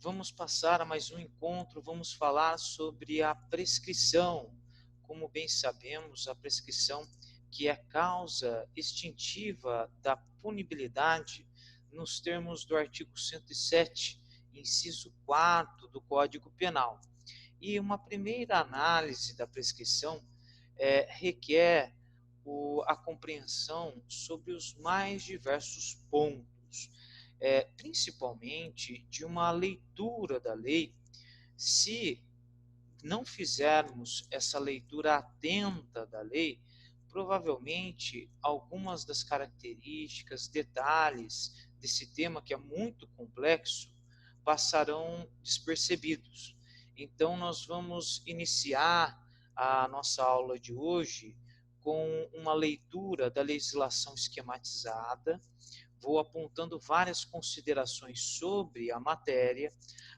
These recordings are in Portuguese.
Vamos passar a mais um encontro, vamos falar sobre a prescrição. Como bem sabemos, a prescrição que é causa extintiva da punibilidade nos termos do artigo 107, inciso 4 do Código Penal. E uma primeira análise da prescrição requer a compreensão sobre os mais diversos pontos, principalmente de uma leitura da lei. Se não fizermos essa leitura atenta da lei, provavelmente algumas das características, detalhes desse tema, que é muito complexo, passarão despercebidos. Então, nós vamos iniciar a nossa aula de hoje com uma leitura da legislação esquematizada. Vou apontando várias considerações sobre a matéria,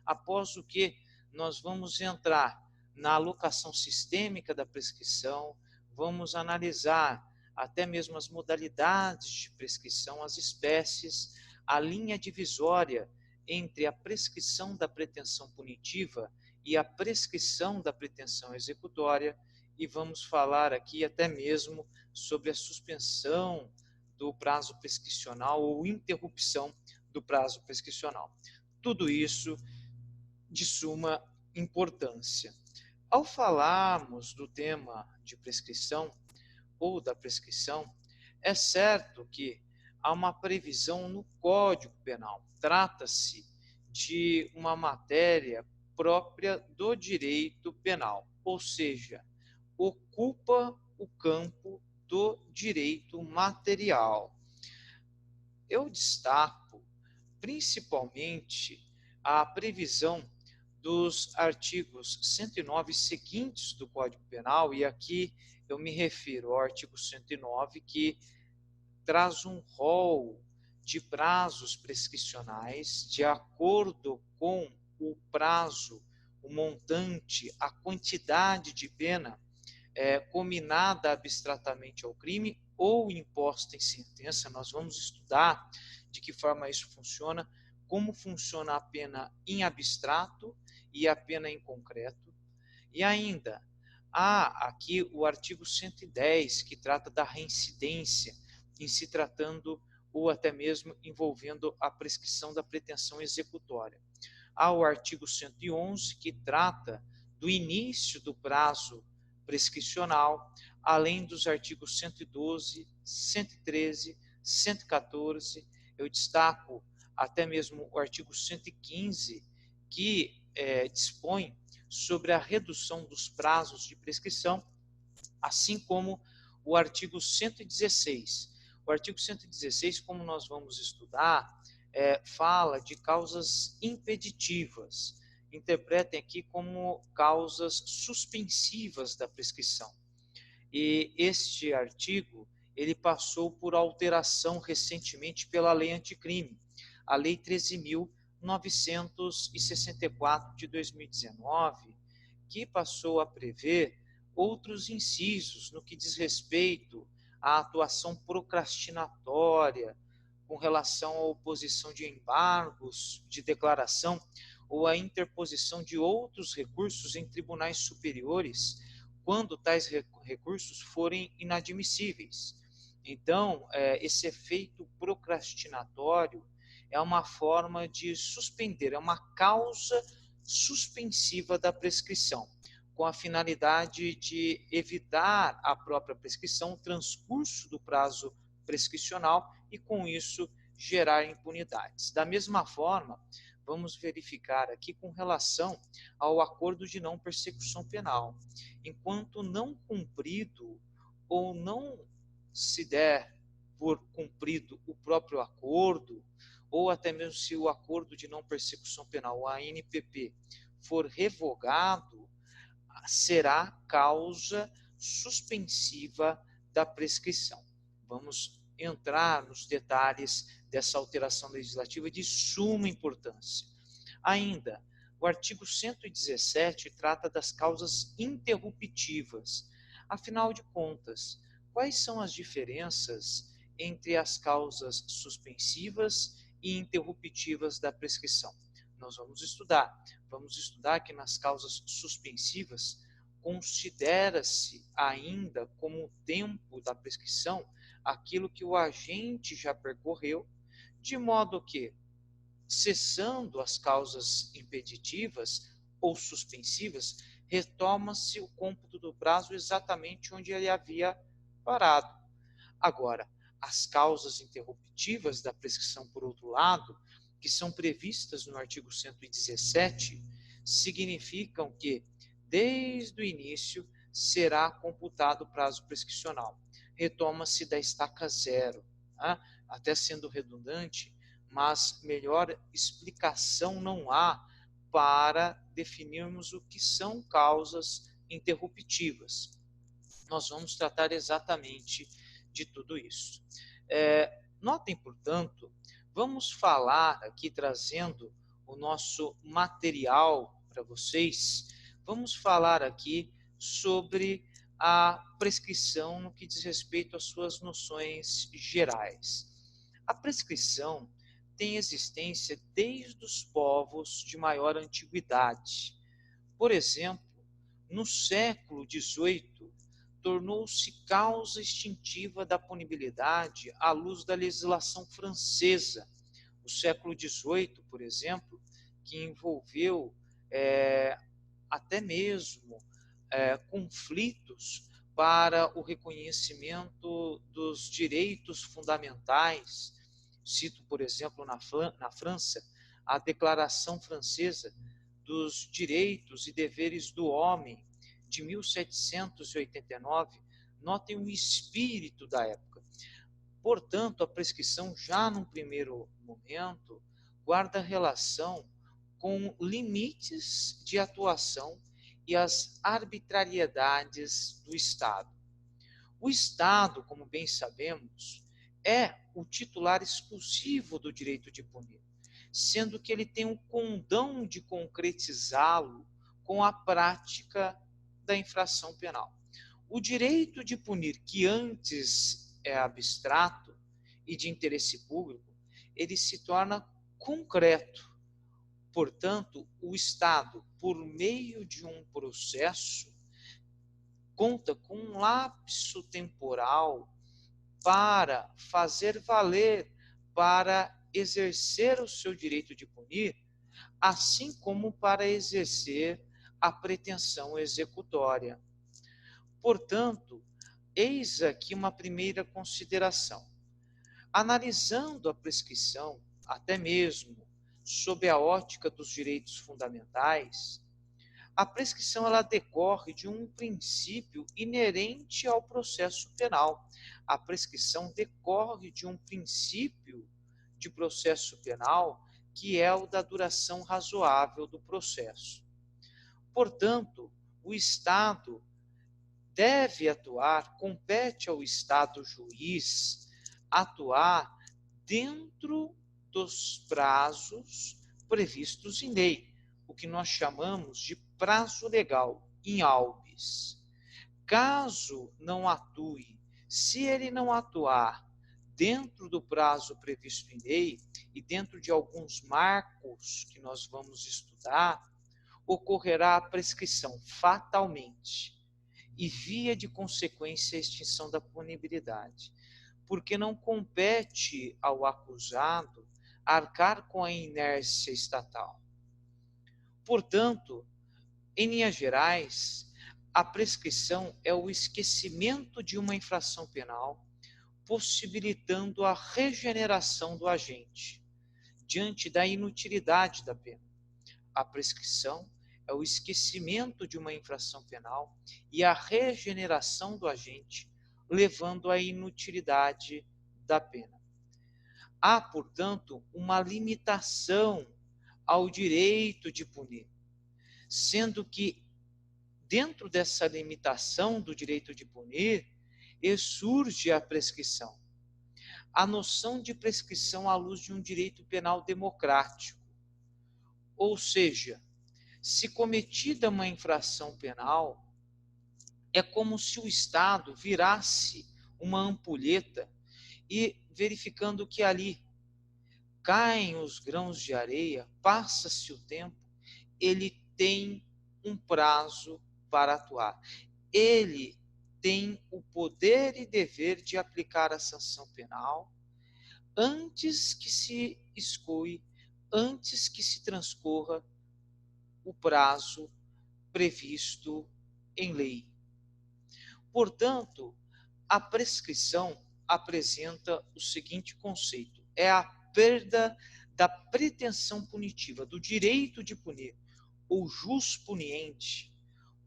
após o que nós vamos entrar na alocação sistêmica da prescrição, vamos analisar até mesmo as modalidades de prescrição, as espécies, a linha divisória entre a prescrição da pretensão punitiva e a prescrição da pretensão executória, e vamos falar aqui até mesmo sobre a suspensão do prazo prescricional ou interrupção do prazo prescricional. Tudo isso de suma importância. Ao falarmos do tema de prescrição ou da prescrição, é certo que há uma previsão no Código Penal. Trata-se de uma matéria própria do direito penal, ou seja, ocupa o campo do direito material. Eu destaco principalmente a previsão dos artigos 109 seguintes do Código Penal, e aqui eu me refiro ao artigo 109, que traz um rol de prazos prescricionais de acordo com o prazo, o montante, a quantidade de pena cominada abstratamente ao crime ou imposta em sentença. Nós vamos estudar de que forma isso funciona, como funciona a pena em abstrato e a pena em concreto. E ainda, há aqui o artigo 110, que trata da reincidência, em se tratando ou até mesmo envolvendo a prescrição da pretensão executória. Há o artigo 111, que trata do início do prazo prescricional, além dos artigos 112, 113, 114. Eu destaco até mesmo o artigo 115, que dispõe sobre a redução dos prazos de prescrição, assim como o artigo 116. O artigo 116, como nós vamos estudar, fala de causas impeditivas. Interpretem aqui como causas suspensivas da prescrição. E este artigo, ele passou por alteração recentemente pela Lei Anticrime, a Lei 13.964 de 2019, que passou a prever outros incisos no que diz respeito à atuação procrastinatória com relação à oposição de embargos de declaração ou à interposição de outros recursos em tribunais superiores, quando tais recursos forem inadmissíveis. Então, esse efeito procrastinatório é uma forma de suspender, é uma causa suspensiva da prescrição, com a finalidade de evitar a própria prescrição, o transcurso do prazo prescricional e, com isso, gerar impunidades. Da mesma forma, vamos verificar aqui com relação ao acordo de não persecução penal. Enquanto não cumprido ou não se der por cumprido o próprio acordo, ou até mesmo se o acordo de não persecução penal, o ANPP, for revogado, será causa suspensiva da prescrição. Vamos entrar nos detalhes dessa alteração legislativa de suma importância. Ainda, o artigo 117 trata das causas interruptivas. Afinal de contas, quais são as diferenças entre as causas suspensivas e interruptivas da prescrição? Nós vamos estudar. Vamos estudar que nas causas suspensivas considera-se ainda como tempo da prescrição aquilo que o agente já percorreu, de modo que, cessando as causas impeditivas ou suspensivas, retoma-se o cômputo do prazo exatamente onde ele havia parado. Agora, as causas interruptivas da prescrição, por outro lado, que são previstas no artigo 117, significam que, desde o início, será computado o prazo prescricional. Retoma-se da estaca zero, né? Até sendo redundante, mas melhor explicação não há para definirmos o que são causas interruptivas. Nós vamos tratar exatamente de tudo isso. Notem, portanto, vamos falar aqui, trazendo o nosso material para vocês, vamos falar aqui sobre a prescrição no que diz respeito às suas noções gerais. A prescrição tem existência desde os povos de maior antiguidade. Por exemplo, no século XVIII, tornou-se causa extintiva da punibilidade à luz da legislação francesa. O século XVIII, por exemplo, que envolveu até mesmo conflitos para o reconhecimento dos direitos fundamentais. Cito, por exemplo, na França, a Declaração Francesa dos Direitos e Deveres do Homem, de 1789, notem o espírito da época. Portanto, a prescrição, já num primeiro momento, guarda relação com limites de atuação e as arbitrariedades do Estado. O Estado, como bem sabemos, é o titular exclusivo do direito de punir, sendo que ele tem o condão de concretizá-lo com a prática da infração penal. O direito de punir, que antes é abstrato e de interesse público, ele se torna concreto. Portanto, o Estado, por meio de um processo, conta com um lapso temporal para fazer valer, para exercer o seu direito de punir, assim como para exercer a pretensão executória. Portanto, eis aqui uma primeira consideração. Analisando a prescrição, até mesmo sob a ótica dos direitos fundamentais, a prescrição ela decorre de um princípio inerente ao processo penal. A prescrição decorre de um princípio de processo penal que é o da duração razoável do processo. Portanto, o Estado deve atuar, compete ao Estado juiz atuar dentro dos prazos previstos em lei, o que nós chamamos de prazo legal, in albis. Caso não atue, se ele não atuar dentro do prazo previsto em lei e dentro de alguns marcos que nós vamos estudar, ocorrerá a prescrição fatalmente e, via de consequência, a extinção da punibilidade, porque não compete ao acusado arcar com a inércia estatal. Portanto, em linhas gerais, a prescrição é o esquecimento de uma infração penal, possibilitando a regeneração do agente diante da inutilidade da pena. A prescrição é o esquecimento de uma infração penal e a regeneração do agente, levando à inutilidade da pena. Há, portanto, uma limitação ao direito de punir, sendo que, dentro dessa limitação do direito de punir, surge a prescrição. A noção de prescrição à luz de um direito penal democrático. Ou seja, se cometida uma infração penal, é como se o Estado virasse uma ampulheta e verificando que ali, caem os grãos de areia, passa-se o tempo, ele tem um prazo para atuar. Ele tem o poder e dever de aplicar a sanção penal antes que se escoe, antes que se transcorra o prazo previsto em lei. Portanto, a prescrição apresenta o seguinte conceito: é a perda da pretensão punitiva, do direito de punir, ou jus puniente,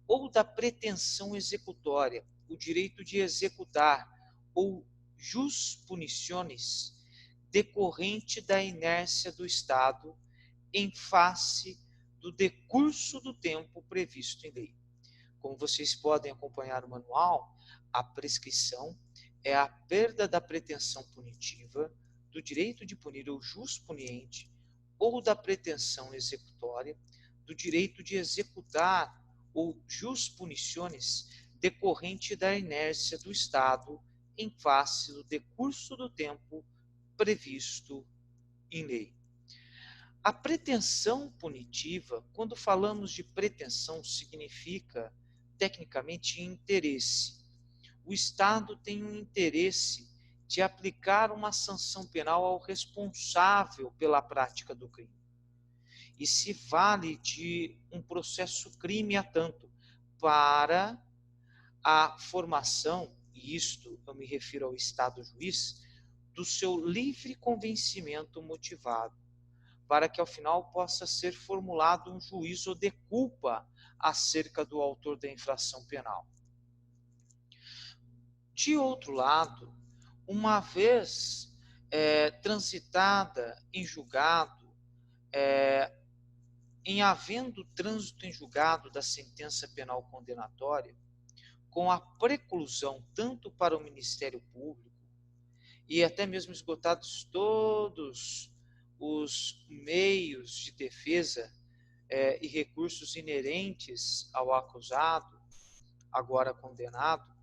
ou da pretensão executória, o direito de executar, ou jus punitionis, decorrente da inércia do Estado em face do decurso do tempo previsto em lei. Como vocês podem acompanhar no manual, a prescrição é a perda da pretensão punitiva, do direito de punir ou jus puniente, ou da pretensão executória, do direito de executar ou jus punitionis, decorrente da inércia do Estado em face do decurso do tempo previsto em lei. A pretensão punitiva, quando falamos de pretensão, significa tecnicamente interesse. O Estado tem um interesse de aplicar uma sanção penal ao responsável pela prática do crime. E se vale de um processo crime a tanto para a formação, e isto eu me refiro ao Estado juiz, do seu livre convencimento motivado, para que ao final possa ser formulado um juízo de culpa acerca do autor da infração penal. De outro lado, uma vez transitada em julgado, em havendo trânsito em julgado da sentença penal condenatória, com a preclusão tanto para o Ministério Público e até mesmo esgotados todos os meios de defesa e recursos inerentes ao acusado, agora condenado,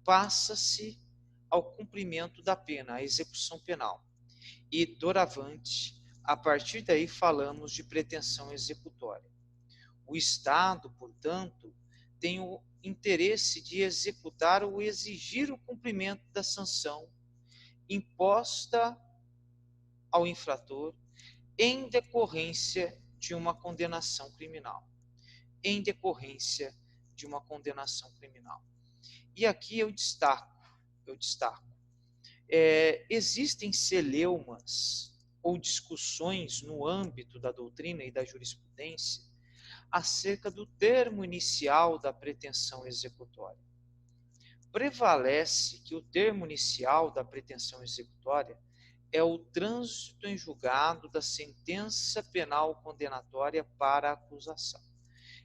passa-se ao cumprimento da pena, à execução penal. E, doravante, a partir daí falamos de pretensão executória. O Estado, portanto, tem o interesse de executar ou exigir o cumprimento da sanção imposta ao infrator em decorrência de uma condenação criminal. Em decorrência de uma condenação criminal. E aqui eu destaco, existem celeumas ou discussões no âmbito da doutrina e da jurisprudência acerca do termo inicial da pretensão executória. Prevalece que o termo inicial da pretensão executória é o trânsito em julgado da sentença penal condenatória para a acusação.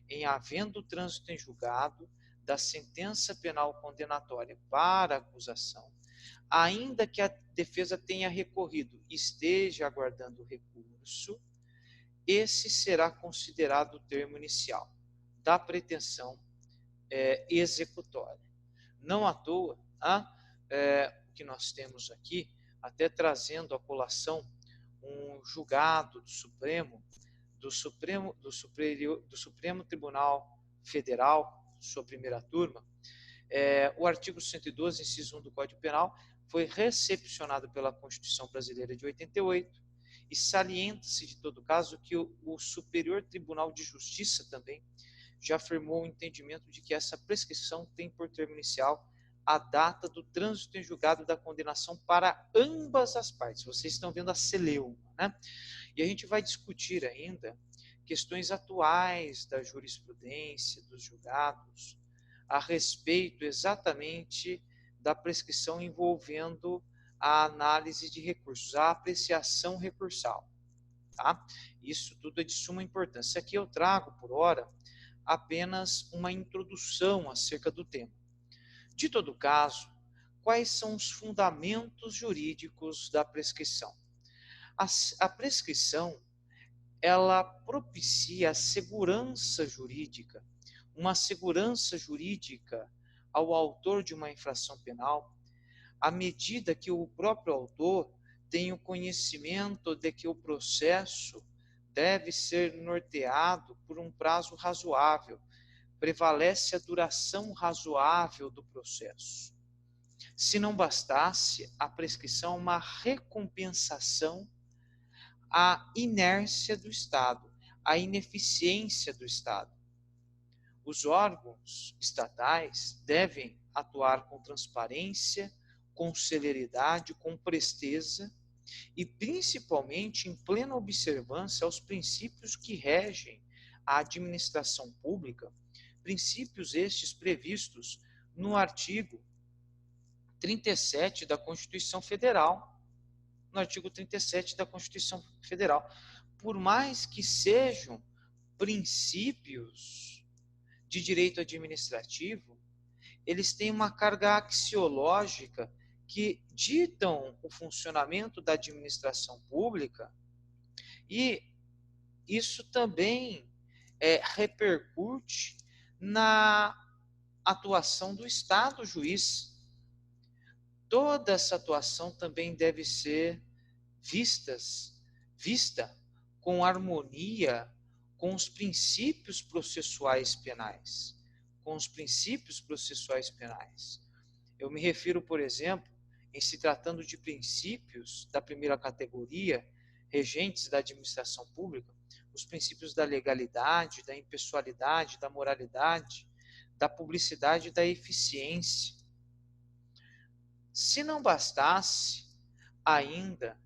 Em havendo trânsito em julgado da sentença penal condenatória para a acusação, ainda que a defesa tenha recorrido e esteja aguardando o recurso, esse será considerado o termo inicial da pretensão executória. Não à toa, o que nós temos aqui, até trazendo à colação um julgado do Supremo Tribunal Federal, sua primeira turma, o artigo 112, inciso 1 do Código Penal, foi recepcionado pela Constituição Brasileira de 88 e salienta-se de todo caso que o Superior Tribunal de Justiça também já afirmou o entendimento de que essa prescrição tem por termo inicial a data do trânsito em julgado da condenação para ambas as partes. Vocês estão vendo a celeuma, né? E a gente vai discutir ainda questões atuais da jurisprudência, dos julgados, a respeito exatamente da prescrição envolvendo a análise de recursos, a apreciação recursal. Tá? Isso tudo é de suma importância. Aqui eu trago, por hora, apenas uma introdução acerca do tema. De todo caso, quais são os fundamentos jurídicos da prescrição? A prescrição, ela propicia a segurança jurídica, uma segurança jurídica ao autor de uma infração penal, à medida que o próprio autor tenho conhecimento de que o processo deve ser norteado por um prazo razoável, prevalece a duração razoável do processo. Se não bastasse, a prescrição é uma recompensação à inércia do Estado, à ineficiência do Estado. Os órgãos estatais devem atuar com transparência, com celeridade, com presteza e principalmente em plena observância aos princípios que regem a administração pública, princípios estes previstos no artigo 37 da Constituição Federal. No artigo 37 da Constituição Federal. Por mais que sejam princípios de direito administrativo, eles têm uma carga axiológica que ditam o funcionamento da administração pública, e isso também repercute na atuação do Estado juiz. Toda essa atuação também deve ser vista com harmonia com os princípios processuais penais. Com os princípios processuais penais. Eu me refiro, por exemplo, em se tratando de princípios da primeira categoria, regentes da administração pública, os princípios da legalidade, da impessoalidade, da moralidade, da publicidade e da eficiência. Se não bastasse ainda,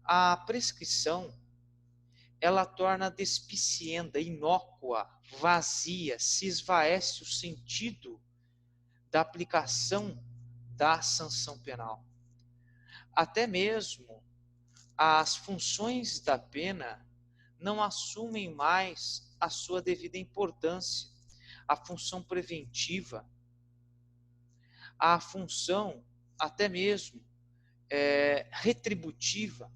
a prescrição, ela torna despicienda, inócua, vazia, se esvaece o sentido da aplicação da sanção penal. Até mesmo as funções da pena não assumem mais a sua devida importância. A função preventiva, a função até mesmo retributiva.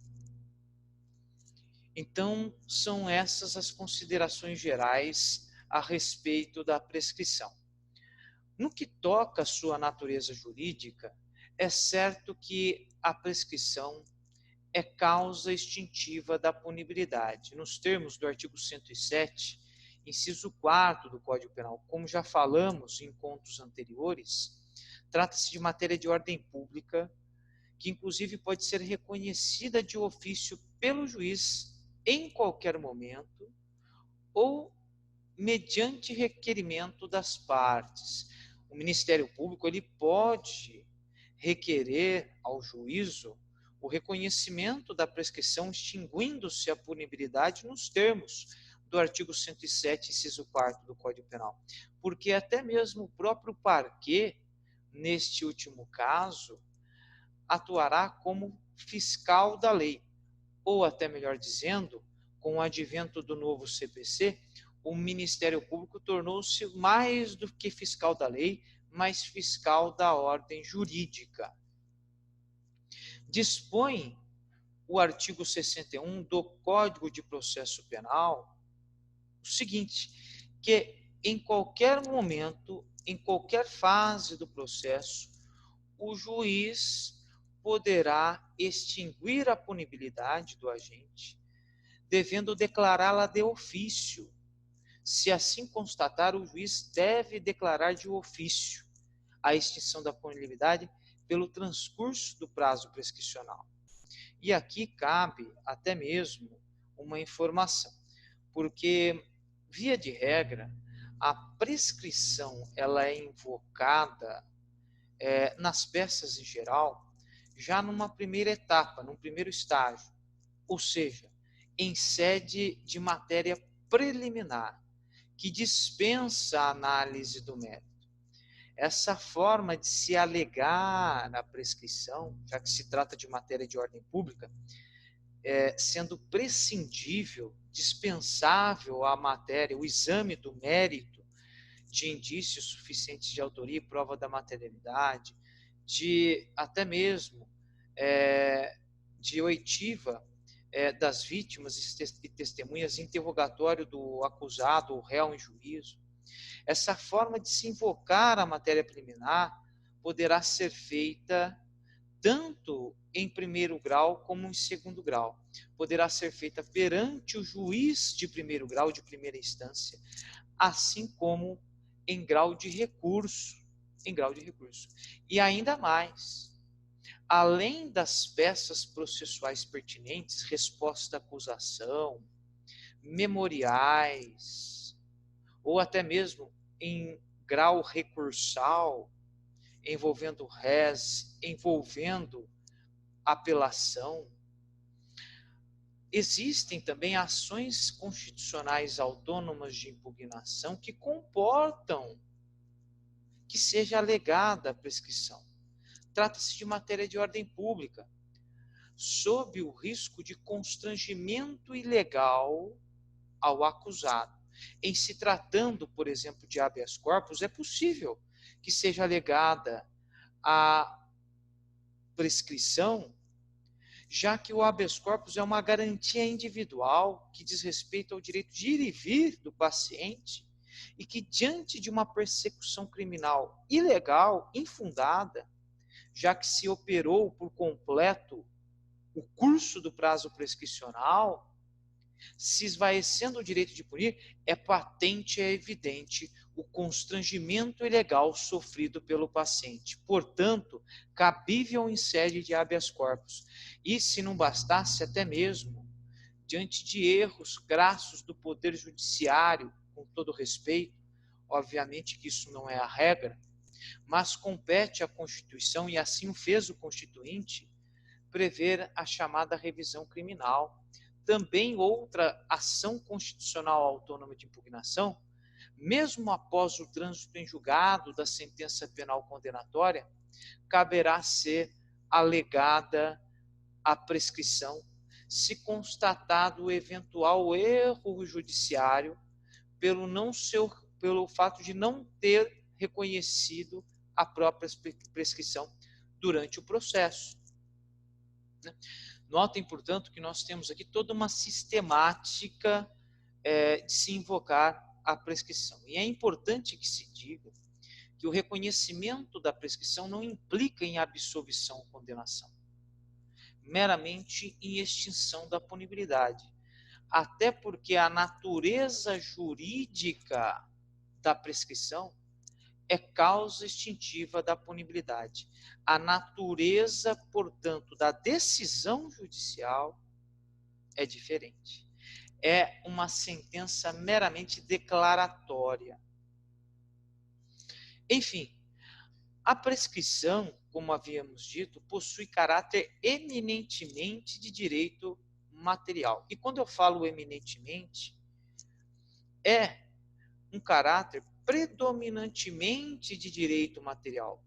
Então, são essas as considerações gerais a respeito da prescrição. No que toca à sua natureza jurídica, é certo que a prescrição é causa extintiva da punibilidade. Nos termos do artigo 107, inciso 4 do Código Penal, como já falamos em encontros anteriores, trata-se de matéria de ordem pública, que inclusive pode ser reconhecida de ofício pelo juiz em qualquer momento ou mediante requerimento das partes. O Ministério Público ele pode requerer ao juízo o reconhecimento da prescrição, extinguindo-se a punibilidade nos termos do artigo 107, inciso 4 do Código Penal. Porque até mesmo o próprio parquet, neste último caso, atuará como fiscal da lei. Ou até melhor dizendo, com o advento do novo CPC, o Ministério Público tornou-se mais do que fiscal da lei, mas fiscal da ordem jurídica. Dispõe o artigo 61 do Código de Processo Penal o seguinte, que em qualquer momento, em qualquer fase do processo, o juiz poderá extinguir a punibilidade do agente, devendo declará-la de ofício. Se assim constatar, o juiz deve declarar de ofício a extinção da punibilidade pelo transcurso do prazo prescricional. E aqui cabe até mesmo uma informação, porque, via de regra, a prescrição ela é invocada nas peças em geral, já numa primeira etapa, num primeiro estágio, ou seja, em sede de matéria preliminar, que dispensa a análise do mérito. Essa forma de se alegar a prescrição, já que se trata de matéria de ordem pública, sendo prescindível, dispensável a matéria, o exame do mérito de indícios suficientes de autoria e prova da materialidade, de até mesmo de oitiva das vítimas e testemunhas, interrogatório do acusado ou réu em juízo. Essa forma de se invocar a matéria preliminar poderá ser feita tanto em primeiro grau como em segundo grau. Poderá ser feita perante o juiz de primeiro grau, de primeira instância, assim como em grau de recurso. E ainda mais, além das peças processuais pertinentes, resposta à acusação, memoriais, ou até mesmo em grau recursal, envolvendo res, envolvendo apelação, existem também ações constitucionais autônomas de impugnação que comportam que seja alegada a prescrição. Trata-se de matéria de ordem pública, sob o risco de constrangimento ilegal ao acusado. Em se tratando, por exemplo, de habeas corpus, é possível que seja alegada a prescrição, já que o habeas corpus é uma garantia individual que diz respeito ao direito de ir e vir do paciente e que, diante de uma persecução criminal ilegal, infundada, já que se operou por completo o curso do prazo prescricional, se esvaecendo o direito de punir, é patente, é evidente o constrangimento ilegal sofrido pelo paciente. Portanto, cabível em sede de habeas corpus. E, se não bastasse, até mesmo, diante de erros crassos do Poder Judiciário, com todo respeito, obviamente que isso não é a regra, mas compete à Constituição, e assim o fez o Constituinte, prever a chamada revisão criminal. Também outra ação constitucional autônoma de impugnação, mesmo após o trânsito em julgado da sentença penal condenatória, caberá ser alegada a prescrição, se constatado o eventual erro judiciário pelo fato de não ter reconhecido a própria prescrição durante o processo. Notem, portanto, que nós temos aqui toda uma sistemática de se invocar a prescrição. E é importante que se diga que o reconhecimento da prescrição não implica em absolvição ou condenação, meramente em extinção da punibilidade. Até porque a natureza jurídica da prescrição é causa extintiva da punibilidade. A natureza, portanto, da decisão judicial é diferente. É uma sentença meramente declaratória. Enfim, a prescrição, como havíamos dito, possui caráter eminentemente de direito material. E quando eu falo eminentemente, é um caráter predominantemente de direito material.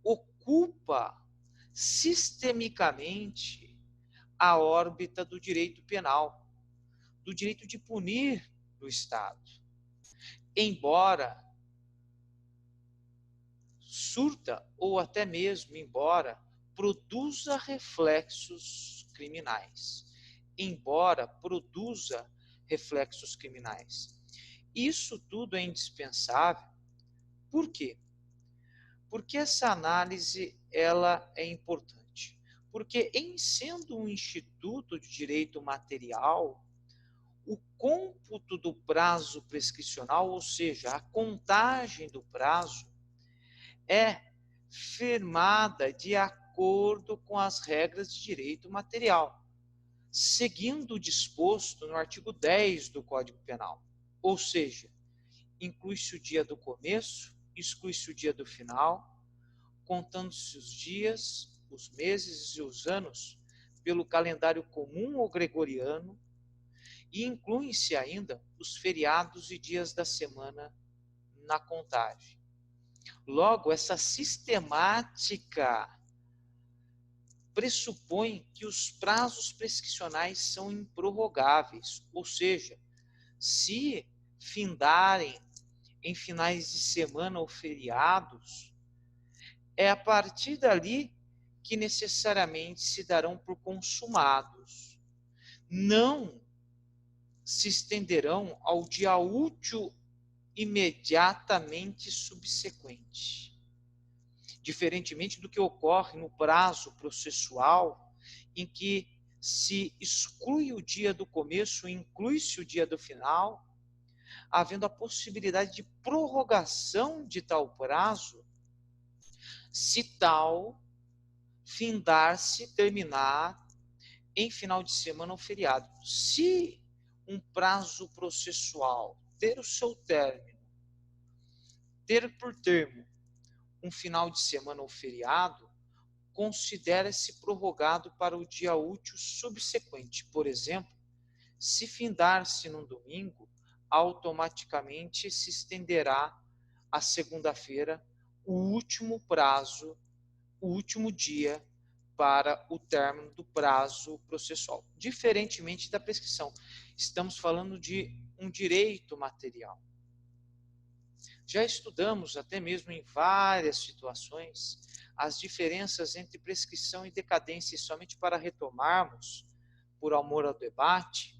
Ocupa sistemicamente a órbita do direito penal, do direito de punir do Estado. Embora surta, ou até mesmo embora produza reflexos criminais. Isso tudo é indispensável. Por quê? Porque essa análise ela é importante. Porque, em sendo um instituto de direito material, o cômputo do prazo prescricional, ou seja, a contagem do prazo, é firmada de acordo com as regras de direito material, seguindo o disposto no artigo 10 do Código Penal. Ou seja, inclui-se o dia do começo, exclui-se o dia do final, contando-se os dias, os meses e os anos pelo calendário comum ou gregoriano, e incluem-se ainda os feriados e dias da semana na contagem. Logo, essa sistemática pressupõe que os prazos prescricionais são improrrogáveis, ou seja, se findarem em finais de semana ou feriados, é a partir dali que necessariamente se darão por consumados. Não se estenderão ao dia útil imediatamente subsequente. diferentemente do que ocorre no prazo processual, em que se exclui o dia do começo e inclui-se o dia do final, havendo a possibilidade de prorrogação de tal prazo, se tal findar-se, terminar em final de semana ou feriado. Se um prazo processual ter o seu término, ter por termo um final de semana ou feriado, considera-se prorrogado para o dia útil subsequente. Por exemplo, se findar-se num domingo, automaticamente se estenderá à segunda-feira o último prazo, o último dia para o término do prazo processual. Diferentemente da prescrição, estamos falando de um direito material. Já estudamos, até mesmo em várias situações, as diferenças entre prescrição e decadência, e somente para retomarmos, por amor ao debate,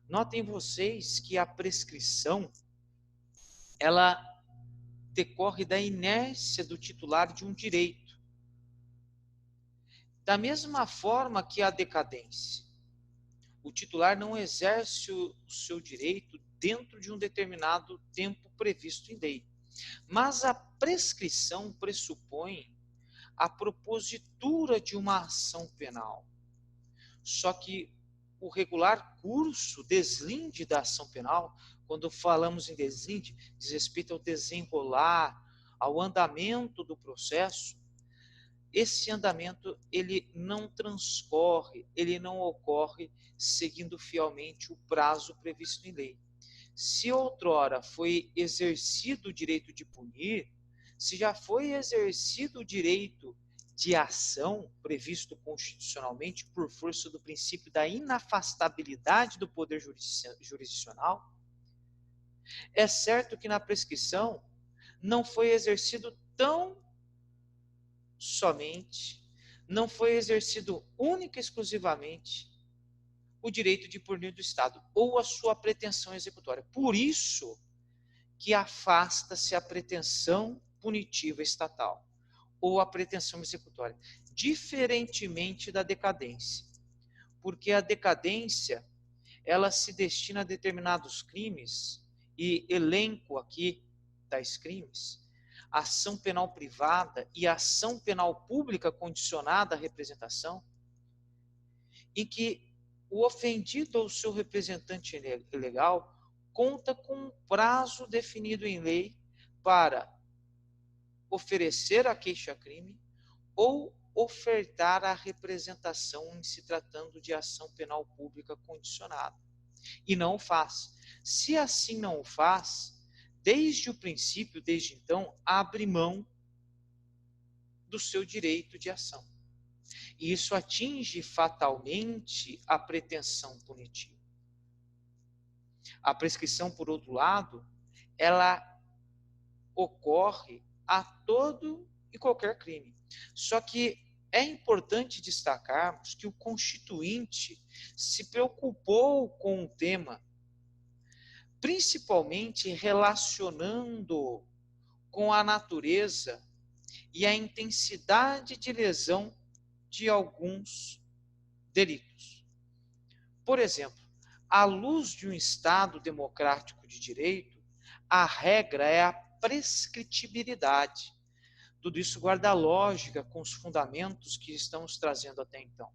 notem vocês que a prescrição, ela decorre da inércia do titular de um direito. Da mesma forma que a decadência, o titular não exerce o seu direito dentro de um determinado tempo previsto em lei. Mas a prescrição pressupõe a propositura de uma ação penal. Só que o regular curso, deslinde da ação penal, quando falamos em deslinde, diz respeito ao desenrolar, ao andamento do processo. Esse andamento, ele não transcorre, ele não ocorre seguindo fielmente o prazo previsto em lei. Se outrora foi exercido o direito de punir, se já foi exercido o direito de ação previsto constitucionalmente por força do princípio da inafastabilidade do poder jurisdicional, é certo que na prescrição não foi exercido tão somente, não foi exercido única e exclusivamente o direito de punir do Estado ou a sua pretensão executória. Por isso que afasta-se a pretensão punitiva estatal ou a pretensão executória, diferentemente da decadência. Porque a decadência, ela se destina a determinados crimes, e elenco aqui tais crimes: ação penal privada e ação penal pública condicionada à representação, em que o ofendido ou seu representante legal conta com um prazo definido em lei para oferecer a queixa-crime ou ofertar a representação em se tratando de ação penal pública condicionada. E não o faz. Se assim não o faz, desde o princípio, desde então, abre mão do seu direito de ação. E isso atinge fatalmente a pretensão punitiva. A prescrição, por outro lado, ela ocorre a todo e qualquer crime. Só que é importante destacarmos que o Constituinte se preocupou com o tema, principalmente relacionando com a natureza e a intensidade de lesão de alguns delitos. Por exemplo, à luz de um Estado democrático de direito, a regra é a prescritibilidade. Tudo isso guarda lógica com os fundamentos que estamos trazendo até então.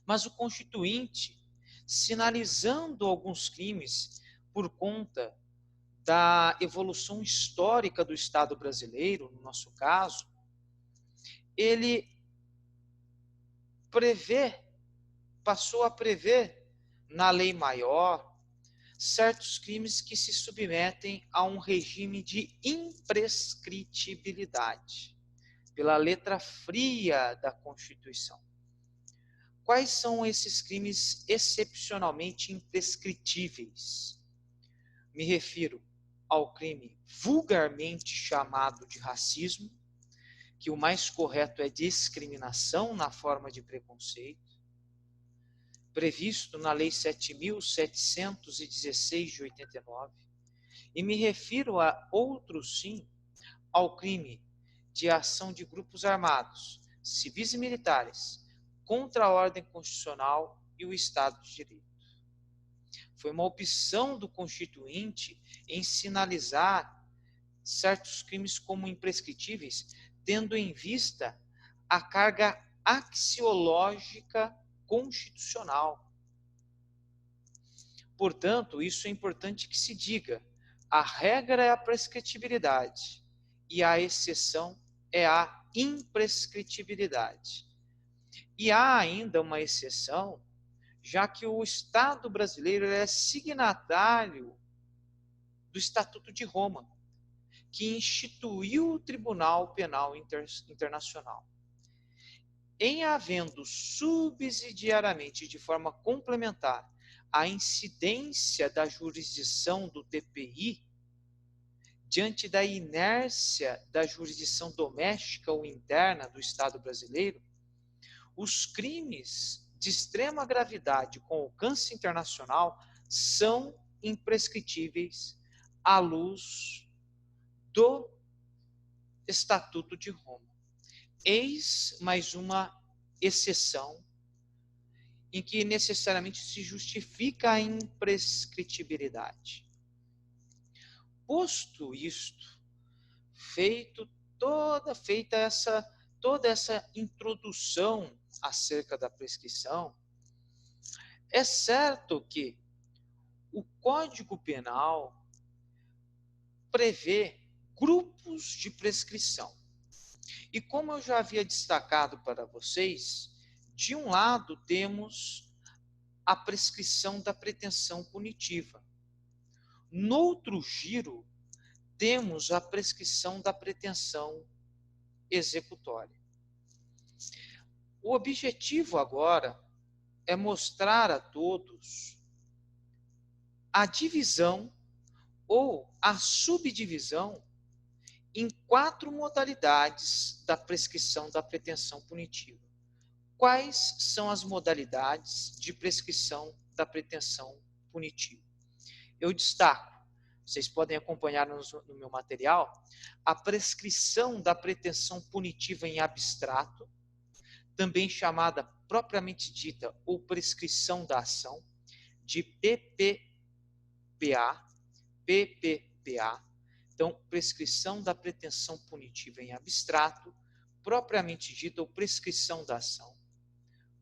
Mas o Constituinte, sinalizando alguns crimes por conta da evolução histórica do Estado brasileiro, no nosso caso, ele passou a prever na lei maior certos crimes que se submetem a um regime de imprescritibilidade, pela letra fria da Constituição. Quais são esses crimes excepcionalmente imprescritíveis? Me refiro ao crime vulgarmente chamado de racismo, que o mais correto é discriminação na forma de preconceito, previsto na Lei 7.716 de 89, e me refiro a outro sim, ao crime de ação de grupos armados, civis e militares, contra a ordem constitucional e o Estado de Direito. Foi uma opção do Constituinte em sinalizar certos crimes como imprescritíveis, tendo em vista a carga axiológica constitucional. Portanto, isso é importante que se diga. A regra é a prescritibilidade e a exceção é a imprescritibilidade. E há ainda uma exceção, já que o Estado brasileiro é signatário do Estatuto de Roma, que instituiu o Tribunal Penal Internacional. Em havendo subsidiariamente, de forma complementar, a incidência da jurisdição do TPI, diante da inércia da jurisdição doméstica ou interna do Estado brasileiro, os crimes de extrema gravidade com alcance internacional são imprescritíveis à luz do Estatuto de Roma. Eis mais uma exceção em que necessariamente se justifica a imprescritibilidade. Posto isto, feita toda essa introdução acerca da prescrição, é certo que o Código Penal prevê grupos de prescrição. E como eu já havia destacado para vocês, de um lado temos a prescrição da pretensão punitiva. No outro giro, temos a prescrição da pretensão executória. O objetivo agora é mostrar a todos a divisão ou a subdivisão em 4 modalidades da prescrição da pretensão punitiva. Quais são as modalidades de prescrição da pretensão punitiva? Eu destaco, vocês podem acompanhar no meu material, a prescrição da pretensão punitiva em abstrato, também chamada propriamente dita ou prescrição da ação, de PPPA. Então, prescrição da pretensão punitiva em abstrato, propriamente dita ou prescrição da ação.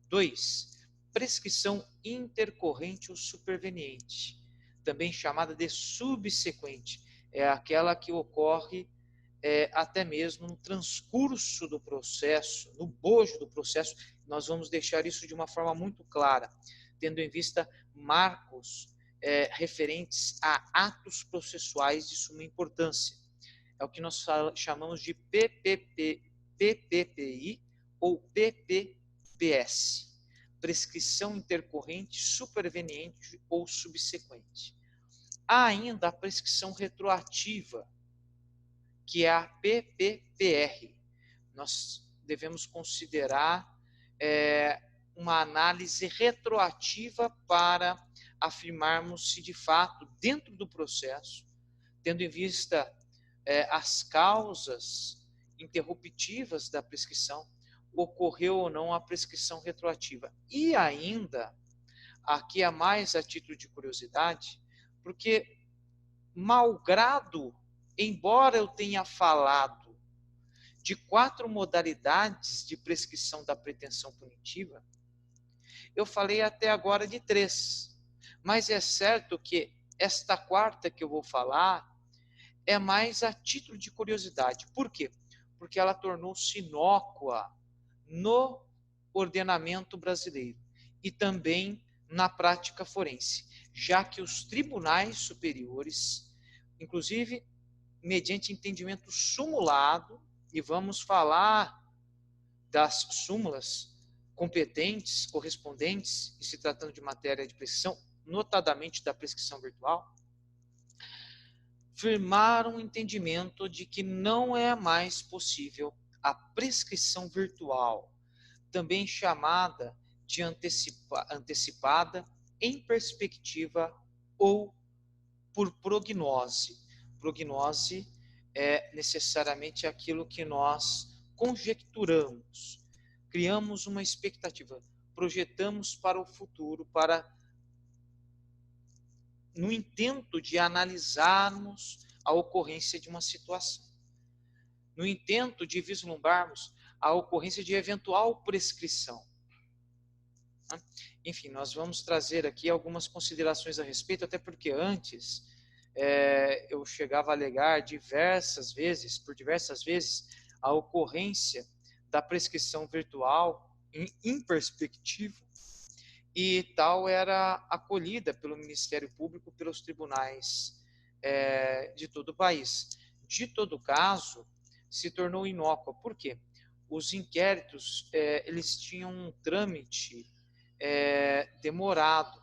2. Prescrição intercorrente ou superveniente, também chamada de subsequente. É aquela que ocorre até mesmo no transcurso do processo, no bojo do processo. Nós vamos deixar isso de uma forma muito clara, tendo em vista marcos referentes a atos processuais de suma importância. É o que nós chamamos de PPPI ou PPPS, prescrição intercorrente, superveniente ou subsequente. Há ainda a prescrição retroativa, que é a PPPR. Nós devemos considerar uma análise retroativa para afirmarmos se de fato, dentro do processo, tendo em vista as causas interruptivas da prescrição, ocorreu ou não a prescrição retroativa. E ainda, aqui é mais a título de curiosidade, porque malgrado, embora eu tenha falado de 4 modalidades de prescrição da pretensão punitiva, eu falei até agora de 3. Mas é certo que esta 4ª que eu vou falar é mais a título de curiosidade. Por quê? Porque ela tornou-se inócua no ordenamento brasileiro e também na prática forense, já que os tribunais superiores, inclusive mediante entendimento sumulado, e vamos falar das súmulas competentes, correspondentes, e se tratando de matéria de prescrição, notadamente da prescrição virtual, firmaram o entendimento de que não é mais possível a prescrição virtual, também chamada de antecipada em perspectiva ou por prognose. Prognose é necessariamente aquilo que nós conjecturamos, criamos uma expectativa, projetamos para o futuro, no intento de analisarmos a ocorrência de uma situação, no intento de vislumbrarmos a ocorrência de eventual prescrição. Enfim, nós vamos trazer aqui algumas considerações a respeito, até porque antes eu chegava a alegar por diversas vezes, a ocorrência da prescrição virtual em perspectiva, e tal era acolhida pelo Ministério Público, pelos tribunais de todo o país. De todo caso, se tornou inócua. Por quê? Os inquéritos eles tinham um trâmite demorado.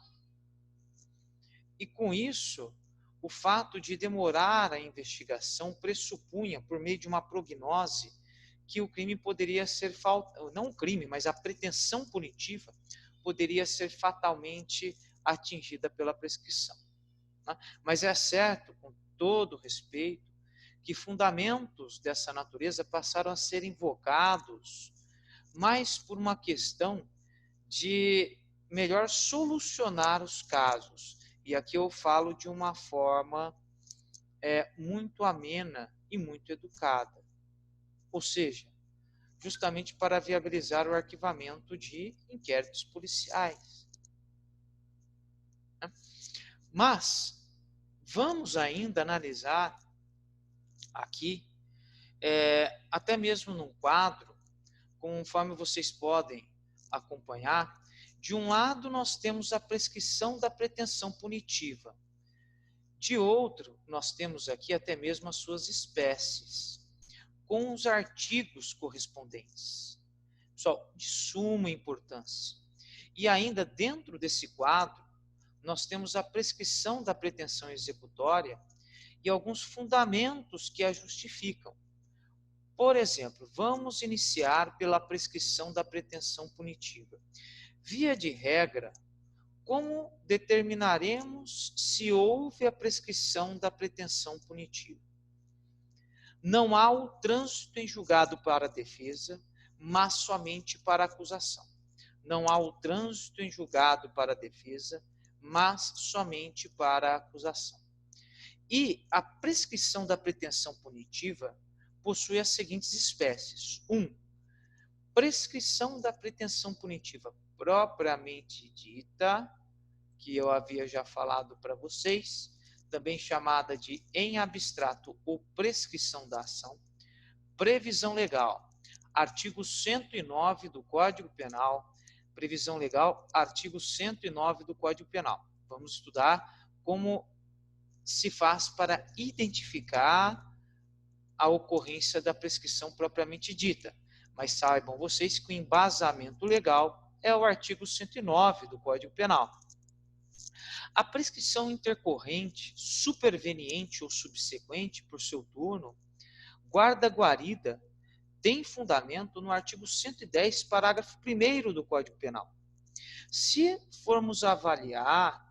E com isso, o fato de demorar a investigação pressupunha, por meio de uma prognose, que o crime poderia ser não o crime, mas a pretensão punitiva poderia ser fatalmente atingida pela prescrição. Mas é certo, com todo respeito, que fundamentos dessa natureza passaram a ser invocados mais por uma questão de melhor solucionar os casos. E aqui eu falo de uma forma muito amena e muito educada. Ou seja, justamente para viabilizar o arquivamento de inquéritos policiais. Mas vamos ainda analisar aqui, até mesmo num quadro, conforme vocês podem acompanhar. De um lado, nós temos a prescrição da pretensão punitiva. De outro, nós temos aqui até mesmo as suas espécies, com os artigos correspondentes. Pessoal, de suma importância. E ainda dentro desse quadro, nós temos a prescrição da pretensão executória e alguns fundamentos que a justificam. Por exemplo, vamos iniciar pela prescrição da pretensão punitiva. Via de regra, como determinaremos se houve a prescrição da pretensão punitiva? Não há o trânsito em julgado para a defesa, mas somente para a acusação. Não há o trânsito em julgado para a defesa, mas somente para a acusação. E a prescrição da pretensão punitiva possui as seguintes espécies. 1. Prescrição da pretensão punitiva propriamente dita, que eu havia já falado para vocês, também chamada de em abstrato ou prescrição da ação. Previsão legal, artigo 109 do Código Penal. Previsão legal, artigo 109 do Código Penal. Vamos estudar como se faz para identificar a ocorrência da prescrição propriamente dita. Mas saibam vocês que o embasamento legal é o artigo 109 do Código Penal. A prescrição intercorrente, superveniente ou subsequente, por seu turno, guarda guarida, tem fundamento no artigo 110, parágrafo 1º do Código Penal. Se formos avaliar,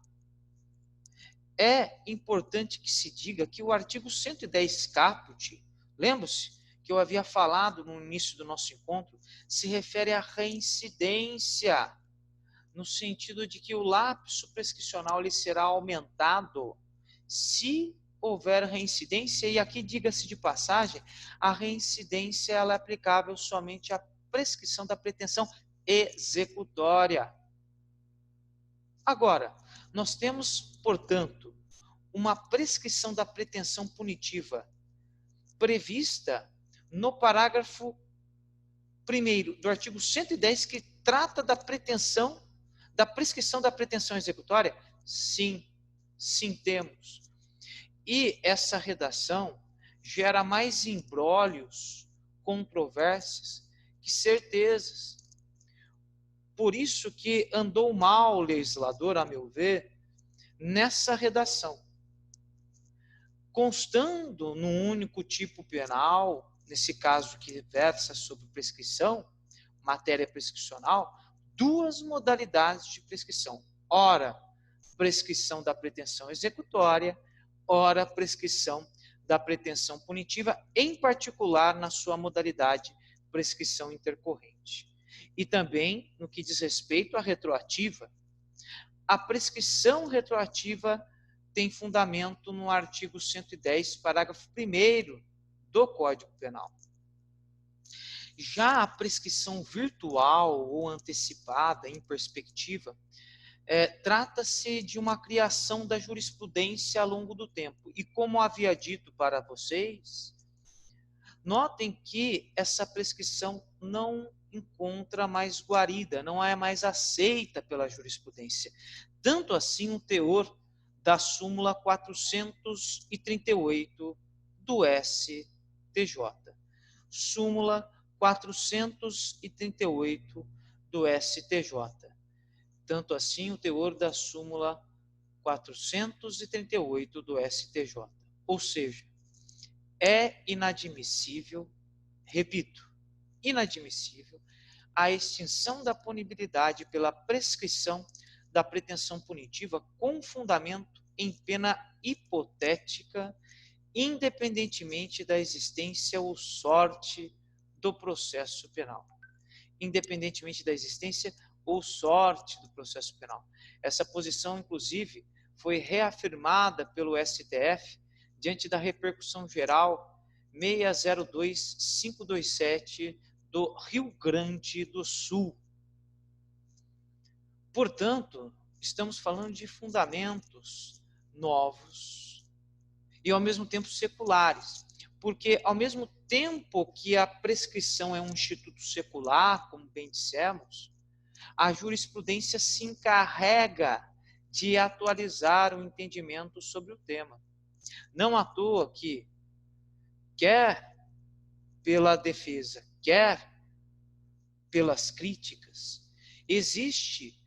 é importante que se diga que o artigo 110 caput, lembra-se que eu havia falado no início do nosso encontro, se refere à reincidência, no sentido de que o lapso prescricional ele será aumentado se houver reincidência, e aqui diga-se de passagem, a reincidência ela é aplicável somente à prescrição da pretensão executória. Agora, nós temos, portanto, uma prescrição da pretensão punitiva prevista no parágrafo 1º do artigo 110, que trata da prescrição da pretensão executória? Sim, sim temos. E essa redação gera mais imbrólios, controvérsias, que certezas. Por isso que andou mal o legislador, a meu ver, nessa redação. Constando num único tipo penal, nesse caso que versa sobre prescrição, matéria prescricional, duas modalidades de prescrição. Ora, prescrição da pretensão executória, ora, prescrição da pretensão punitiva, em particular na sua modalidade prescrição intercorrente. E também, no que diz respeito à retroativa, a prescrição retroativa tem fundamento no artigo 110, parágrafo 1º do Código Penal. Já a prescrição virtual ou antecipada em perspectiva, trata-se de uma criação da jurisprudência ao longo do tempo. E como havia dito para vocês, notem que essa prescrição não encontra mais guarida, não é mais aceita pela jurisprudência. Tanto assim o teor da súmula 438 do STJ. Súmula 438 do STJ. Tanto assim o teor da súmula 438 do STJ. Ou seja, é inadmissível, repito, inadmissível, a extinção da punibilidade pela prescrição da pretensão punitiva com fundamento em pena hipotética, independentemente da existência ou sorte do processo penal. Independentemente da existência ou sorte do processo penal. Essa posição, inclusive, foi reafirmada pelo STF diante da repercussão geral 602527 do Rio Grande do Sul. Portanto, estamos falando de fundamentos novos e, ao mesmo tempo, seculares. Porque, ao mesmo tempo que a prescrição é um instituto secular, como bem dissemos, a jurisprudência se encarrega de atualizar o entendimento sobre o tema. Não à toa que, quer pela defesa, quer pelas críticas, existe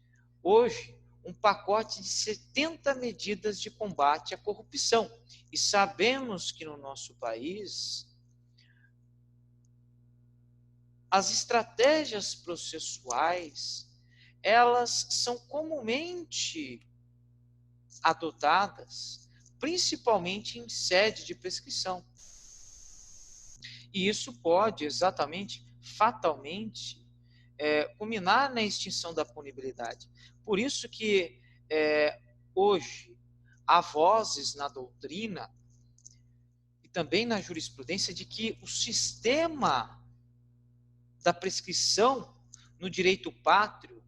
hoje um pacote de 70 medidas de combate à corrupção. E sabemos que no nosso país as estratégias processuais, elas são comumente adotadas, principalmente em sede de prescrição. E isso pode, exatamente, fatalmente, culminar na extinção da punibilidade. Por isso que hoje há vozes na doutrina e também na jurisprudência de que o sistema da prescrição no direito pátrio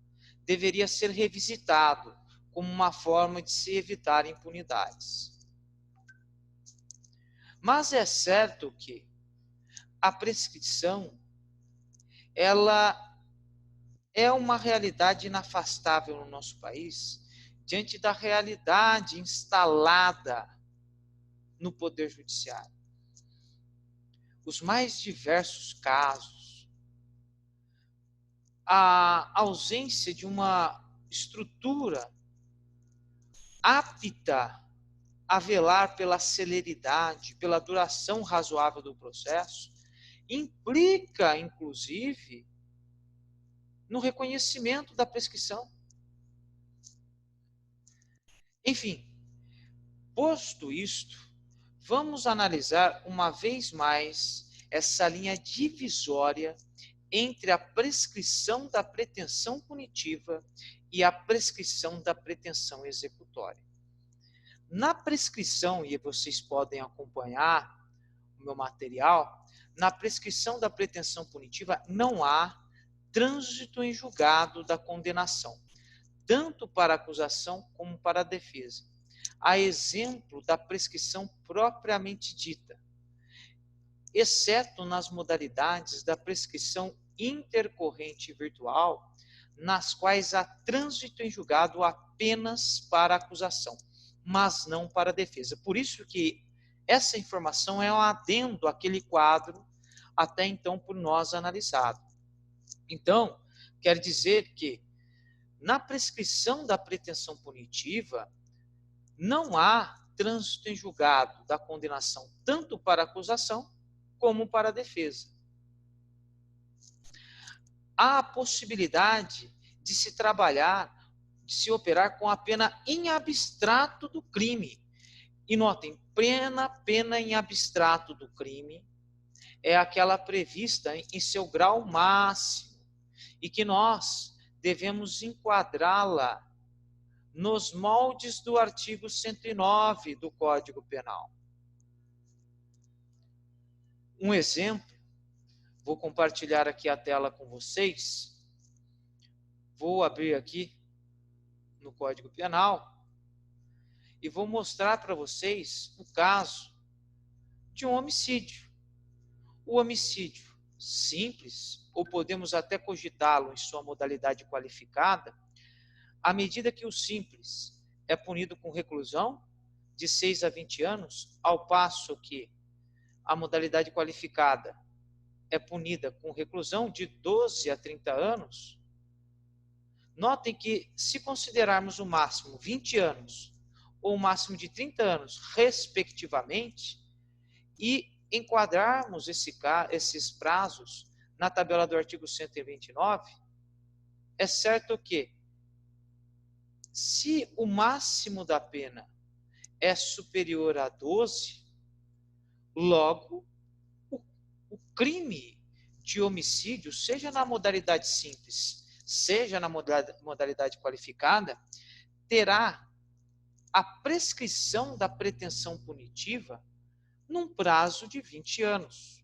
deveria ser revisitado como uma forma de se evitar impunidades. Mas é certo que a prescrição, ela é uma realidade inafastável no nosso país, diante da realidade instalada no Poder Judiciário. Os mais diversos casos, a ausência de uma estrutura apta a velar pela celeridade, pela duração razoável do processo, implica, inclusive, no reconhecimento da prescrição. Enfim, posto isto, vamos analisar uma vez mais essa linha divisória entre a prescrição da pretensão punitiva e a prescrição da pretensão executória. Na prescrição, e vocês podem acompanhar o meu material, na prescrição da pretensão punitiva não há trânsito em julgado da condenação, tanto para a acusação como para a defesa. A exemplo da prescrição propriamente dita, exceto nas modalidades da prescrição intercorrente virtual, nas quais há trânsito em julgado apenas para a acusação, mas não para a defesa. Por isso que essa informação é um adendo àquele quadro até então por nós analisado. Então, quer dizer que na prescrição da pretensão punitiva não há trânsito em julgado da condenação tanto para a acusação como para a defesa. Há a possibilidade de se trabalhar, de se operar com a pena em abstrato do crime, E notem, pena em abstrato do crime é aquela prevista em seu grau máximo e que nós devemos enquadrá-la nos moldes do artigo 109 do Código Penal. Um exemplo, vou compartilhar aqui a tela com vocês. Vou abrir aqui no Código Penal e vou mostrar para vocês o caso de um homicídio. O homicídio simples, ou podemos até cogitá-lo em sua modalidade qualificada, à medida que o simples é punido com reclusão de 6 a 20 anos, ao passo que a modalidade qualificada é punida com reclusão de 12 a 30 anos, notem que, se considerarmos o máximo 20 anos ou o máximo de 30 anos, respectivamente, e enquadrarmos esses prazos na tabela do artigo 129, é certo que, se o máximo da pena é superior a 12, logo, o crime de homicídio, seja na modalidade simples, seja na modalidade qualificada, terá a prescrição da pretensão punitiva num prazo de 20 anos.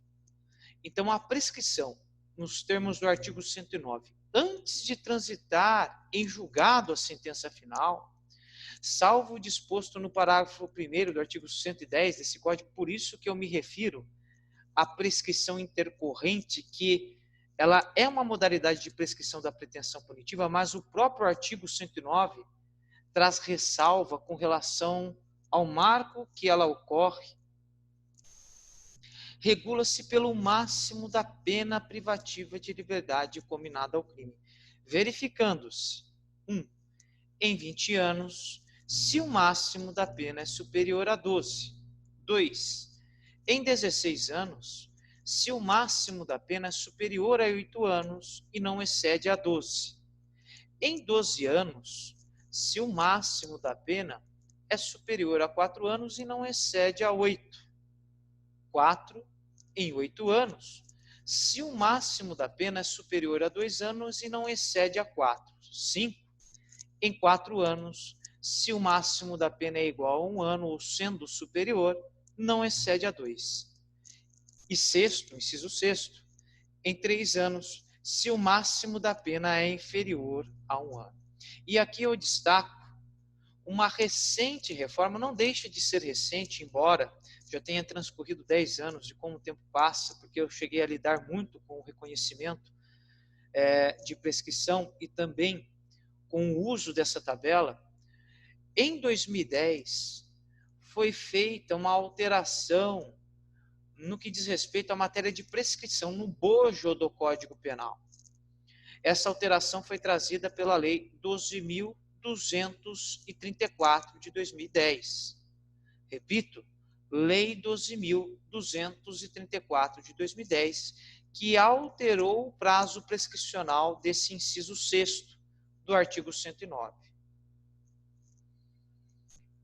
Então, a prescrição, nos termos do artigo 109, antes de transitar em julgado a sentença final, salvo o disposto no parágrafo 1º do artigo 110 desse Código, por isso que eu me refiro à prescrição intercorrente, que ela é uma modalidade de prescrição da pretensão punitiva, mas o próprio artigo 109 traz ressalva com relação ao marco que ela ocorre. Regula-se pelo máximo da pena privativa de liberdade combinada ao crime, verificando-se, 1. Em 20 anos, se o máximo da pena é superior a 12. 2. Em 16 anos, se o máximo da pena é superior a 8 anos e não excede a 12. Em 12 anos, se o máximo da pena é superior a 4 anos e não excede a 8. 4. Em 8 anos, se o máximo da pena é superior a 2 anos e não excede a 4. 5. Em 4 anos, se o máximo da pena é igual a 1 ano ou sendo superior, não excede a 2. E sexto, inciso 6º, em 3 anos, se o máximo da pena é inferior a 1 ano. E aqui eu destaco uma recente reforma, não deixa de ser recente, embora já tenha transcorrido 10 anos de como o tempo passa, porque eu cheguei a lidar muito com o reconhecimento de prescrição e também com o uso dessa tabela. Em 2010, foi feita uma alteração no que diz respeito à matéria de prescrição, no bojo do Código Penal. Essa alteração foi trazida pela Lei 12.234 de 2010. Repito, Lei 12.234 de 2010, que alterou o prazo prescricional desse inciso 6º do artigo 109.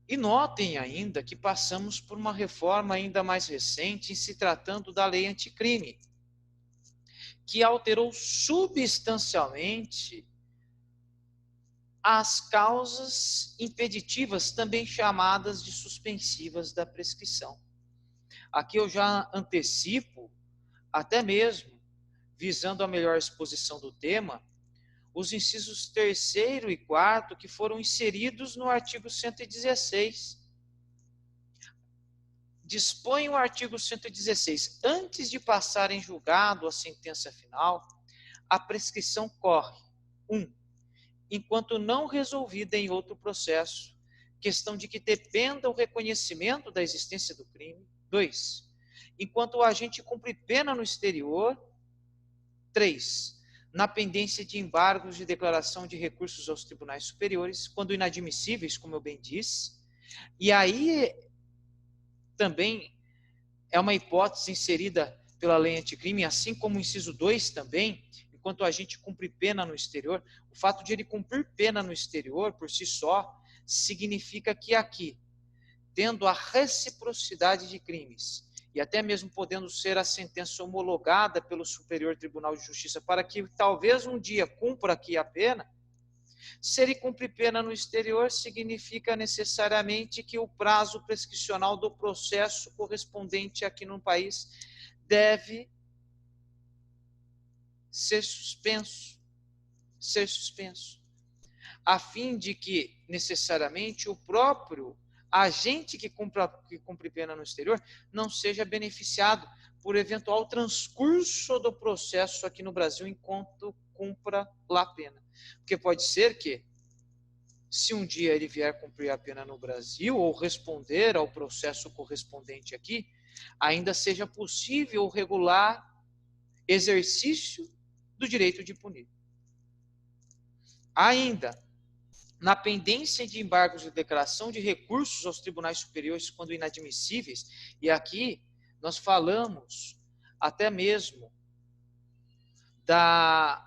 E notem ainda que passamos por uma reforma ainda mais recente em se tratando da lei anticrime, que alterou substancialmente as causas impeditivas, também chamadas de suspensivas da prescrição. Aqui eu já antecipo, até mesmo visando a melhor exposição do tema, os incisos 3º e 4º que foram inseridos no artigo 116. Dispõe o artigo 116, antes de passar em julgado a sentença final, a prescrição corre, 1. Enquanto não resolvida em outro processo, questão de que dependa o reconhecimento da existência do crime. 2. Enquanto o agente cumpre pena no exterior. 3. Na pendência de embargos de declaração de recursos aos tribunais superiores, quando inadmissíveis, como eu bem disse. E aí também é uma hipótese inserida pela lei anticrime, assim como o inciso 2 também, enquanto o agente cumpre pena no exterior. O fato de ele cumprir pena no exterior, por si só, significa que aqui tendo a reciprocidade de crimes, e até mesmo podendo ser a sentença homologada pelo Superior Tribunal de Justiça para que talvez um dia cumpra aqui a pena, se ele cumprir pena no exterior, significa necessariamente que o prazo prescricional do processo correspondente aqui no país deve ser suspenso, a fim de que necessariamente o próprio agente que cumpre pena no exterior não seja beneficiado por eventual transcurso do processo aqui no Brasil enquanto cumpra lá a pena. Porque pode ser que, se um dia ele vier cumprir a pena no Brasil ou responder ao processo correspondente aqui, ainda seja possível o regular exercício do direito de punir. Ainda, na pendência de embargos de declaração de recursos aos tribunais superiores quando inadmissíveis, e aqui nós falamos até mesmo da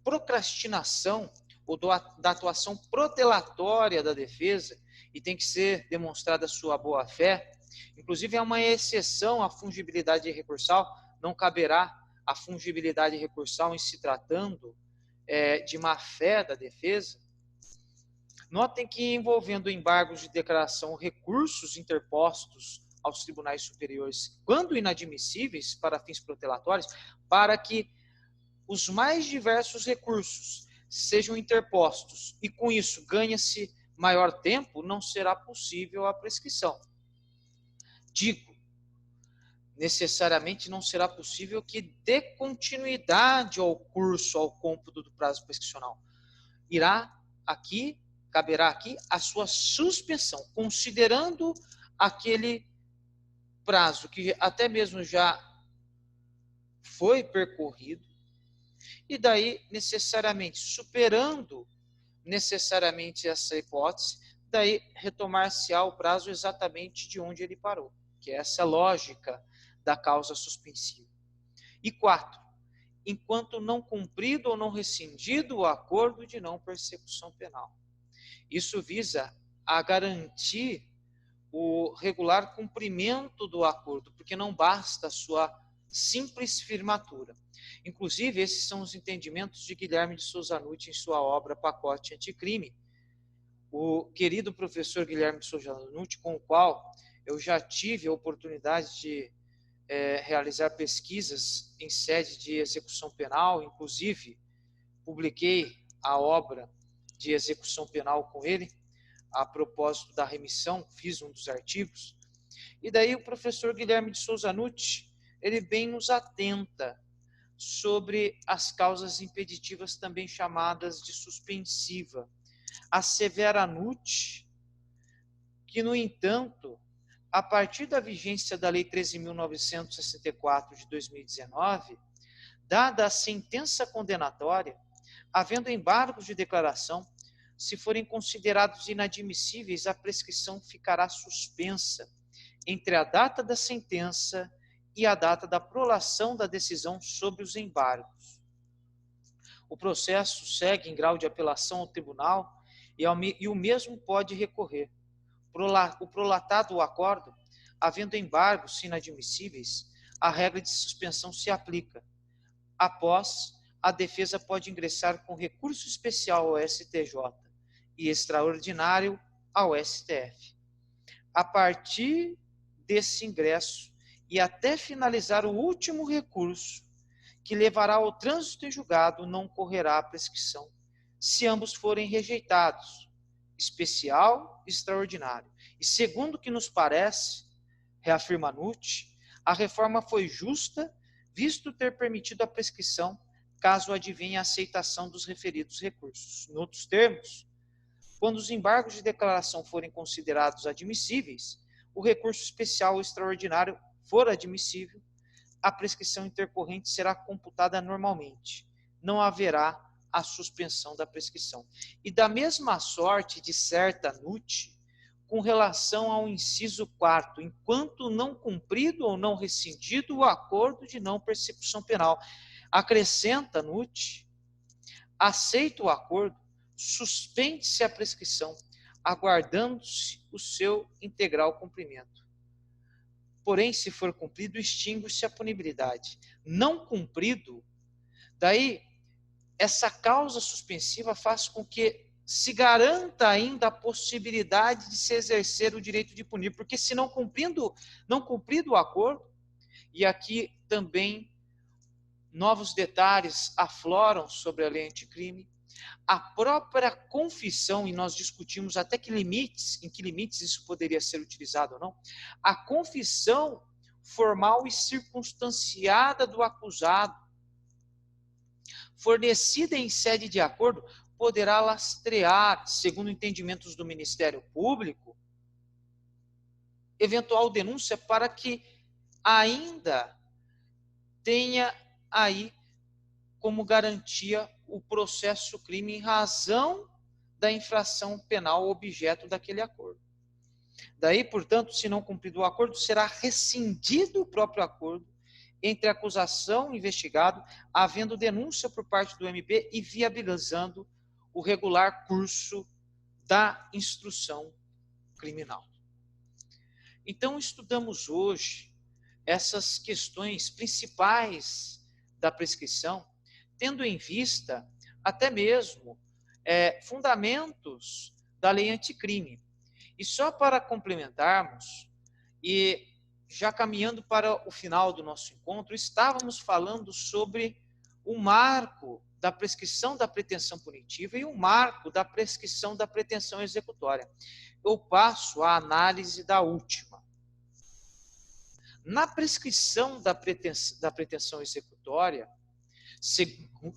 procrastinação ou da atuação protelatória da defesa, e tem que ser demonstrada a sua boa-fé. Inclusive, é uma exceção à fungibilidade recursal, não caberá a fungibilidade recursal em se tratando de má-fé da defesa. Notem que, envolvendo embargos de declaração, recursos interpostos aos tribunais superiores, quando inadmissíveis para fins protelatórios, para que os mais diversos recursos sejam interpostos e, com isso, ganha-se maior tempo, não será possível a prescrição. Digo, necessariamente não será possível que dê continuidade ao curso, ao cômputo do prazo prescricional. Caberá aqui a sua suspensão, considerando aquele prazo que até mesmo já foi percorrido, e daí, necessariamente, superando necessariamente essa hipótese, daí retomar-se-á o prazo exatamente de onde ele parou, que é essa lógica da causa suspensiva. E 4, enquanto não cumprido ou não rescindido o acordo de não persecução penal. Isso visa a garantir o regular cumprimento do acordo, porque não basta a sua simples firmatura. Inclusive, esses são os entendimentos de Guilherme de Souza Nutti em sua obra Pacote Anticrime. O querido professor Guilherme de Souza Nutti, com o qual eu já tive a oportunidade de realizar pesquisas em sede de execução penal, inclusive publiquei a obra de execução penal com ele, a propósito da remissão, fiz um dos artigos, e daí o professor Guilherme de Souza Nutti, ele bem nos atenta sobre as causas impeditivas, também chamadas de suspensiva. Assevera Nutti que, no entanto, a partir da vigência da Lei 13.964 de 2019, dada a sentença condenatória, havendo embargos de declaração, se forem considerados inadmissíveis, a prescrição ficará suspensa entre a data da sentença e a data da prolação da decisão sobre os embargos. O processo segue em grau de apelação ao tribunal e o mesmo pode recorrer. O prolatado acordo, havendo embargos inadmissíveis, a regra de suspensão se aplica. Após, a defesa pode ingressar com recurso especial ao STJ e extraordinário ao STF. A partir desse ingresso e até finalizar o último recurso, que levará ao trânsito em julgado, não correrá a prescrição, se ambos forem rejeitados, especial e extraordinário. E segundo o que nos parece, reafirma Nutti, a reforma foi justa, visto ter permitido a prescrição, caso advenha a aceitação dos referidos recursos. Em outros termos, quando os embargos de declaração forem considerados admissíveis, o recurso especial ou extraordinário for admissível, a prescrição intercorrente será computada normalmente. Não haverá a suspensão da prescrição. E da mesma sorte, disserta Nutti, com relação ao inciso 4º, enquanto não cumprido ou não rescindido o acordo de não persecução penal. Acrescenta Nutti, aceito o acordo, suspende-se a prescrição, aguardando-se o seu integral cumprimento. Porém, se for cumprido, extingue-se a punibilidade. Não cumprido, daí essa causa suspensiva faz com que se garanta ainda a possibilidade de se exercer o direito de punir, porque se não cumprido o acordo, e aqui também novos detalhes afloram sobre a lei anticrime, a própria confissão, e nós discutimos até em que limites isso poderia ser utilizado ou não, a confissão formal e circunstanciada do acusado, fornecida em sede de acordo, poderá lastrear, segundo entendimentos do Ministério Público, eventual denúncia para que ainda tenha aí como garantia o processo crime em razão da infração penal objeto daquele acordo. Daí, portanto, se não cumprido o acordo, será rescindido o próprio acordo entre a acusação e o investigado, havendo denúncia por parte do MP e viabilizando o regular curso da instrução criminal. Então, estudamos hoje essas questões principais da prescrição, tendo em vista até mesmo fundamentos da lei anticrime. E só para complementarmos, e já caminhando para o final do nosso encontro, estávamos falando sobre o marco da prescrição da pretensão punitiva e o marco da prescrição da pretensão executória. Eu passo à análise da última. Na prescrição da pretensão executória,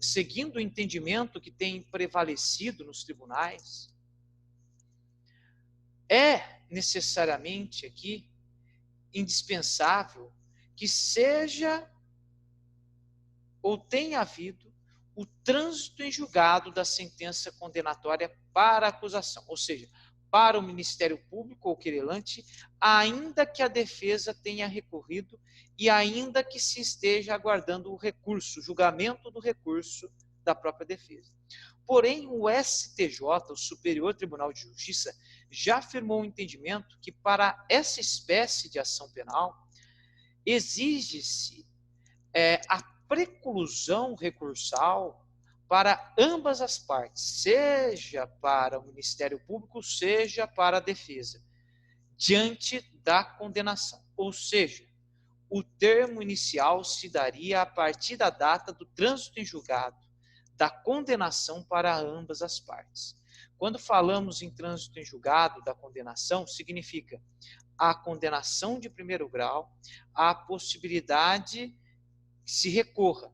seguindo o entendimento que tem prevalecido nos tribunais, é necessariamente aqui indispensável que seja ou tenha havido o trânsito em julgado da sentença condenatória para a acusação, ou seja, para o Ministério Público ou querelante, ainda que a defesa tenha recorrido e ainda que se esteja aguardando o recurso, o julgamento do recurso da própria defesa. Porém, o STJ, o Superior Tribunal de Justiça, já afirmou o entendimento que para essa espécie de ação penal exige-se a preclusão recursal para ambas as partes, seja para o Ministério Público, seja para a defesa, diante da condenação. Ou seja, o termo inicial se daria a partir da data do trânsito em julgado da condenação para ambas as partes. Quando falamos em trânsito em julgado da condenação, significa a condenação de primeiro grau, a possibilidade que se recorra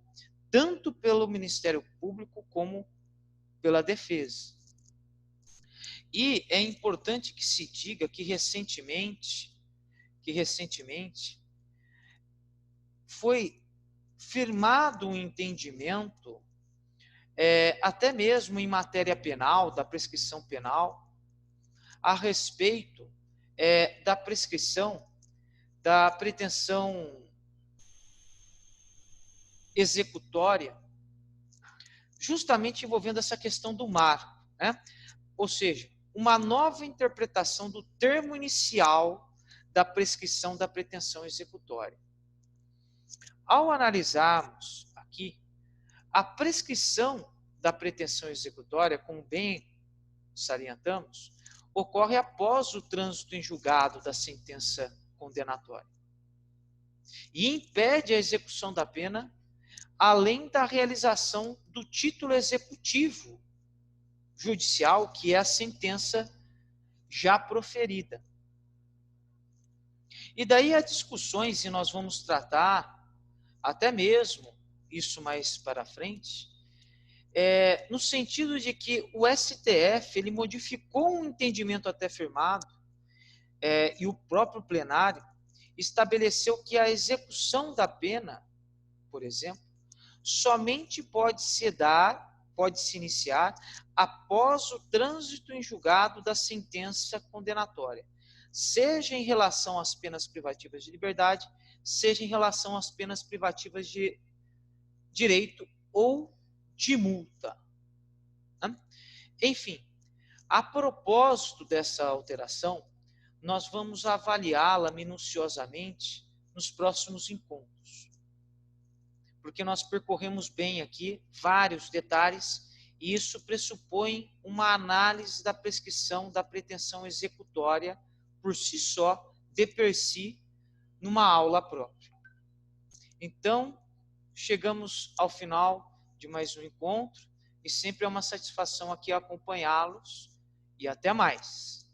tanto pelo Ministério Público como pela defesa. E é importante que se diga que recentemente foi firmado um entendimento, até mesmo em matéria penal, da prescrição penal, a respeito da prescrição da pretensão executória, justamente envolvendo essa questão do marco, né? Ou seja, uma nova interpretação do termo inicial da prescrição da pretensão executória. Ao analisarmos aqui, a prescrição da pretensão executória, como bem salientamos, ocorre após o trânsito em julgado da sentença condenatória e impede a execução da pena além da realização do título executivo judicial, que é a sentença já proferida. E daí há discussões, e nós vamos tratar até mesmo isso mais para frente, no sentido de que o STF ele modificou um entendimento até firmado, e o próprio plenário estabeleceu que a execução da pena, por exemplo, somente pode se iniciar após o trânsito em julgado da sentença condenatória, seja em relação às penas privativas de liberdade, seja em relação às penas privativas de direito ou de multa. Enfim, A propósito dessa alteração, nós vamos avaliá-la minuciosamente nos próximos encontros, porque nós percorremos bem aqui vários detalhes e isso pressupõe uma análise da prescrição da pretensão executória por si só, de per si, numa aula própria. Então, chegamos ao final de mais um encontro e sempre é uma satisfação aqui acompanhá-los e até mais.